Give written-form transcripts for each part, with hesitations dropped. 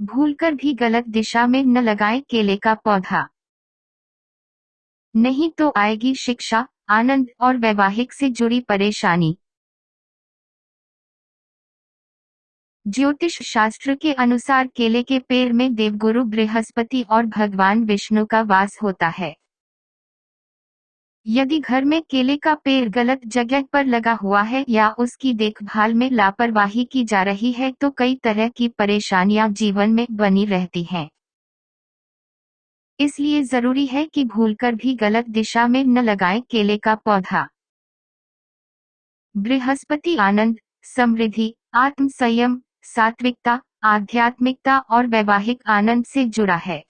भूलकर भी गलत दिशा में न लगाएं केले का पौधा। नहीं तो आएगी शिक्षा, आनंद और वैवाहिक से जुड़ी परेशानी। ज्योतिष शास्त्र के अनुसार केले के पेड़ में देवगुरु बृहस्पति और भगवान विष्णु का वास होता है। यदि घर में केले का पेड़ गलत जगह पर लगा हुआ है या उसकी देखभाल में लापरवाही की जा रही है तो कई तरह की परेशानियां जीवन में बनी रहती हैं। इसलिए जरूरी है कि भूलकर भी गलत दिशा में न लगाएं केले का पौधा। बृहस्पति आनंद, समृद्धि, आत्म संयम, सात्विकता, आध्यात्मिकता और वैवाहिक आनंद से जुड़ा है।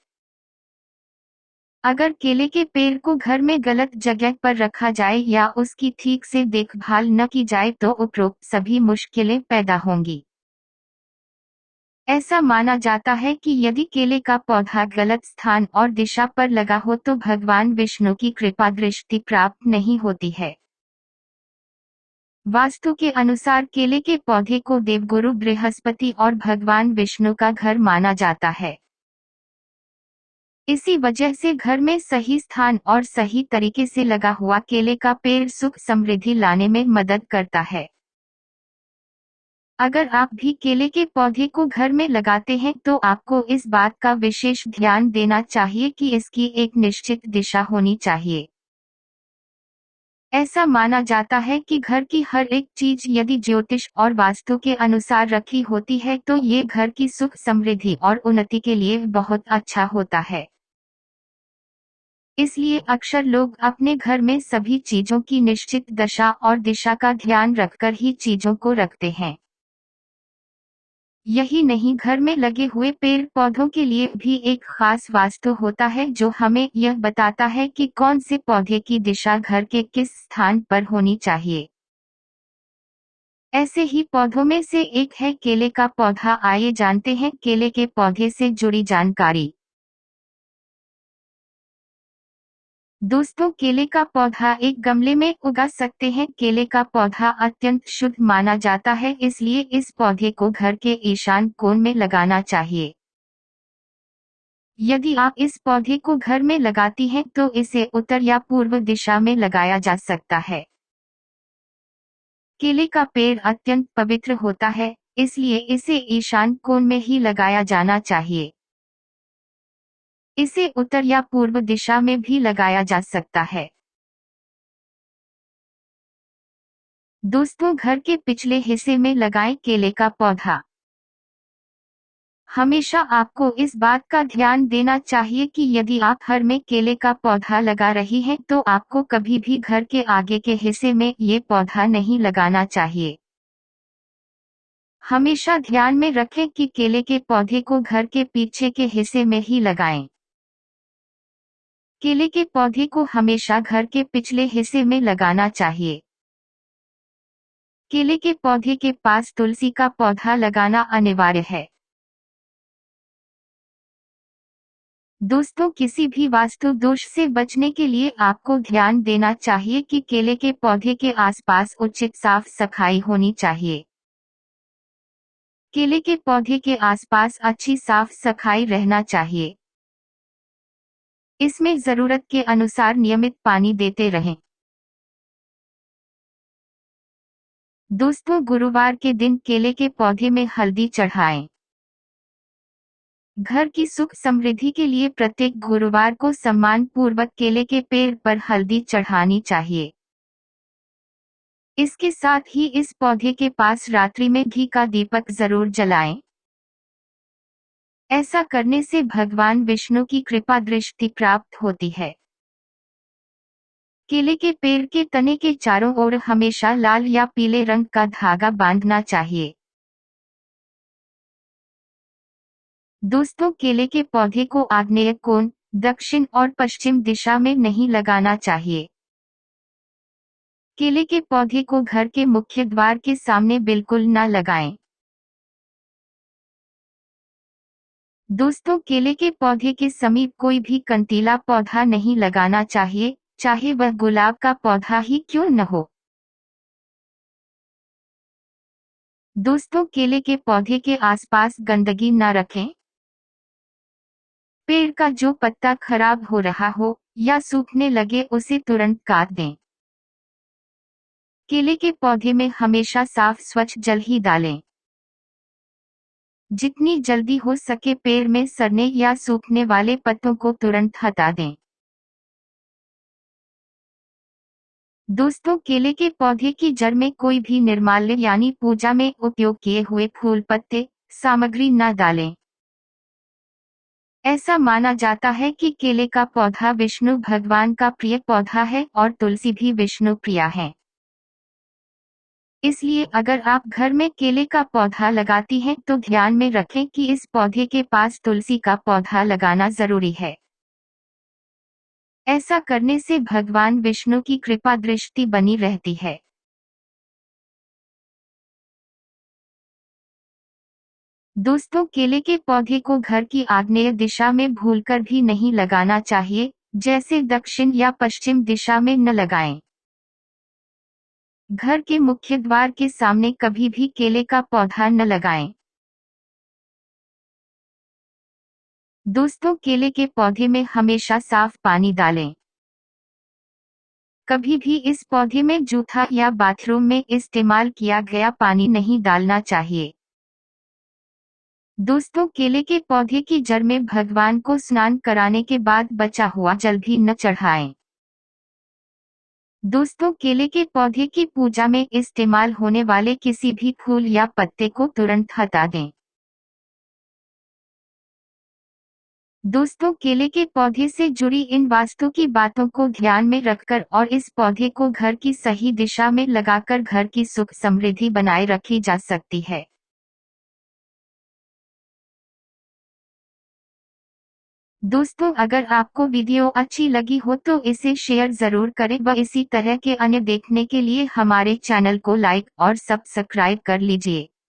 अगर केले के पेड़ को घर में गलत जगह पर रखा जाए या उसकी ठीक से देखभाल न की जाए तो उपरोक्त सभी मुश्किलें पैदा होंगी। ऐसा माना जाता है कि यदि केले का पौधा गलत स्थान और दिशा पर लगा हो तो भगवान विष्णु की कृपा दृष्टि प्राप्त नहीं होती है। वास्तु के अनुसार केले के पौधे को देवगुरु बृहस्पति और भगवान विष्णु का घर माना जाता है। इसी वजह से घर में सही स्थान और सही तरीके से लगा हुआ केले का पेड़ सुख समृद्धि लाने में मदद करता है। अगर आप भी केले के पौधे को घर में लगाते हैं तो आपको इस बात का विशेष ध्यान देना चाहिए कि इसकी एक निश्चित दिशा होनी चाहिए। ऐसा माना जाता है कि घर की हर एक चीज यदि ज्योतिष और वास्तु के अनुसार रखी होती है तो ये घर की सुख समृद्धि और उन्नति के लिए बहुत अच्छा होता है। इसलिए अक्सर लोग अपने घर में सभी चीजों की निश्चित दशा और दिशा का ध्यान रखकर ही चीजों को रखते हैं। यही नहीं, घर में लगे हुए पेड़ पौधों के लिए भी एक खास वास्तु होता है जो हमें यह बताता है कि कौन से पौधे की दिशा घर के किस स्थान पर होनी चाहिए। ऐसे ही पौधों में से एक है केले का पौधा। आइए जानते हैं केले के पौधे से जुड़ी जानकारी। दोस्तों, केले का पौधा एक गमले में उगा सकते हैं। केले का पौधा अत्यंत शुद्ध माना जाता है, इसलिए इस पौधे को घर के ईशान कोण में लगाना चाहिए। यदि आप इस पौधे को घर में लगाती हैं तो इसे उत्तर या पूर्व दिशा में लगाया जा सकता है। केले का पेड़ अत्यंत पवित्र होता है, इसलिए इसे ईशान कोण में ही लगाया जाना चाहिए। इसे उत्तर या पूर्व दिशा में भी लगाया जा सकता है। दोस्तों, घर के पिछले हिस्से में लगाएं केले का पौधा। हमेशा आपको इस बात का ध्यान देना चाहिए कि यदि आप घर में केले का पौधा लगा रही हैं तो आपको कभी भी घर के आगे के हिस्से में ये पौधा नहीं लगाना चाहिए। हमेशा ध्यान में रखें कि केले के पौधे को घर के पीछे के हिस्से में ही लगाएं। केले के पौधे को हमेशा घर के पिछले हिस्से में लगाना चाहिए। केले के पौधे के पास तुलसी का पौधा लगाना अनिवार्य है। दोस्तों, किसी भी वास्तु दोष से बचने के लिए आपको ध्यान देना चाहिए कि केले के पौधे के आसपास उचित साफ सफाई होनी चाहिए। केले के पौधे के आसपास अच्छी साफ सफाई रहना चाहिए। इसमें जरूरत के अनुसार नियमित पानी देते रहें। दोस्तों, गुरुवार के दिन केले के पौधे में हल्दी चढ़ाएं। घर की सुख समृद्धि के लिए प्रत्येक गुरुवार को सम्मान पूर्वक केले के पेड़ पर हल्दी चढ़ानी चाहिए। इसके साथ ही इस पौधे के पास रात्रि में घी का दीपक जरूर जलाएं। ऐसा करने से भगवान विष्णु की कृपा दृष्टि प्राप्त होती है। केले के पेड़ के तने के चारों ओर हमेशा लाल या पीले रंग का धागा बांधना चाहिए। दोस्तों, केले के पौधे को आग्नेय कोण, दक्षिण और पश्चिम दिशा में नहीं लगाना चाहिए। केले के पौधे को घर के मुख्य द्वार के सामने बिल्कुल न लगाएं। दोस्तों, केले के पौधे के समीप कोई भी कंटीला पौधा नहीं लगाना चाहिए, चाहे वह गुलाब का पौधा ही क्यों न हो। दोस्तों, केले के पौधे के आसपास गंदगी न रखें। पेड़ का जो पत्ता खराब हो रहा हो या सूखने लगे उसे तुरंत काट दें। केले के पौधे में हमेशा साफ स्वच्छ जल ही डालें। जितनी जल्दी हो सके पेड़ में सड़ने या सूखने वाले पत्तों को तुरंत हटा दें। दोस्तों, केले के पौधे की जड़ में कोई भी निर्माल्य यानी पूजा में उपयोग किए हुए फूल पत्ते सामग्री न डालें। ऐसा माना जाता है कि केले का पौधा विष्णु भगवान का प्रिय पौधा है और तुलसी भी विष्णु प्रिया है। इसलिए अगर आप घर में केले का पौधा लगाती हैं तो ध्यान में रखें कि इस पौधे के पास तुलसी का पौधा लगाना जरूरी है। ऐसा करने से भगवान विष्णु की कृपा दृष्टि बनी रहती है। दोस्तों, केले के पौधे को घर की आग्नेय दिशा में भूलकर भी नहीं लगाना चाहिए, जैसे दक्षिण या पश्चिम दिशा में न लगाएं। घर के मुख्य द्वार के सामने कभी भी केले का पौधा न लगाएं। दोस्तों, केले के पौधे में हमेशा साफ पानी डालें। कभी भी इस पौधे में जूठा या बाथरूम में इस्तेमाल किया गया पानी नहीं डालना चाहिए। दोस्तों, केले के पौधे की जड़ में भगवान को स्नान कराने के बाद बचा हुआ जल भी न चढ़ाएं। दोस्तों, केले के पौधे की पूजा में इस्तेमाल होने वाले किसी भी फूल या पत्ते को तुरंत हटा दें। दोस्तों, केले के पौधे से जुड़ी इन वास्तु की बातों को ध्यान में रखकर और इस पौधे को घर की सही दिशा में लगाकर घर की सुख समृद्धि बनाए रखी जा सकती है। दोस्तों, अगर आपको वीडियो अच्छी लगी हो तो इसे शेयर जरूर करें व इसी तरह के अन्य देखने के लिए हमारे चैनल को लाइक और सब्सक्राइब कर लीजिए।